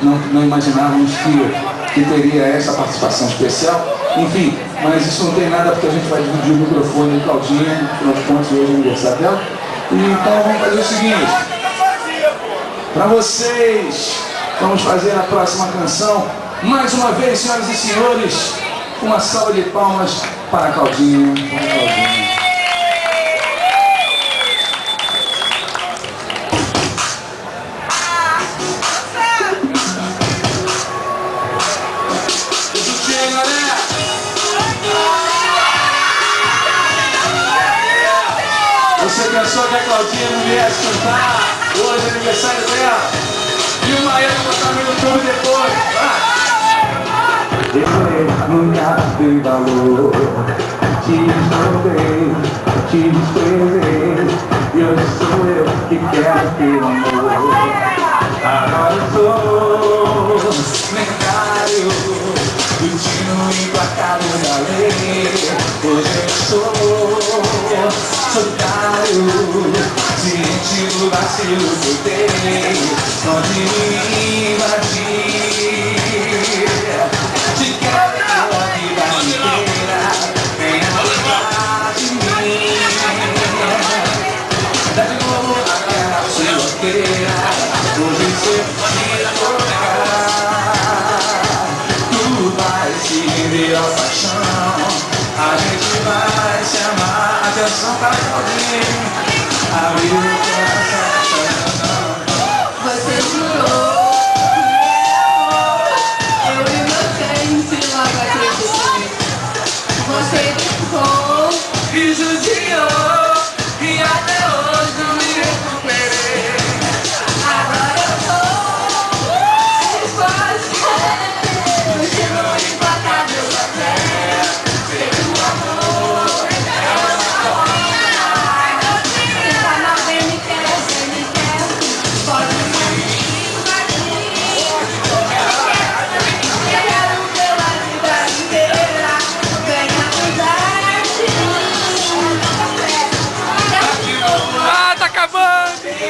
não imaginávamos que teria essa participação especial. Enfim, mas isso não tem nada porque a gente vai dividir o microfone com a Claudinha, afinal de contas hoje é aniversário dela. Então vamos fazer o seguinte, para vocês, vamos fazer a próxima canção. Mais uma vez, senhoras e senhores, uma salva de palmas para a Claudinha. Você pensou que a Claudinha não viesse cantar? Hoje é aniversário dela. E o Maia vai botar no YouTube depois. Eu nunca dei valor. Te escondei, te desprezei. E hoje sou eu que quero ter amor. Agora eu sou lendário, destino emplacado da lei. Hoje eu sou solitário, ciente do vacilo que eu dei. Onde me invadir, te quero pela vida inteira. Venha cuidar de mim, dá de novo aquela sorteira. Hoje se te tocar, tu vai se render ao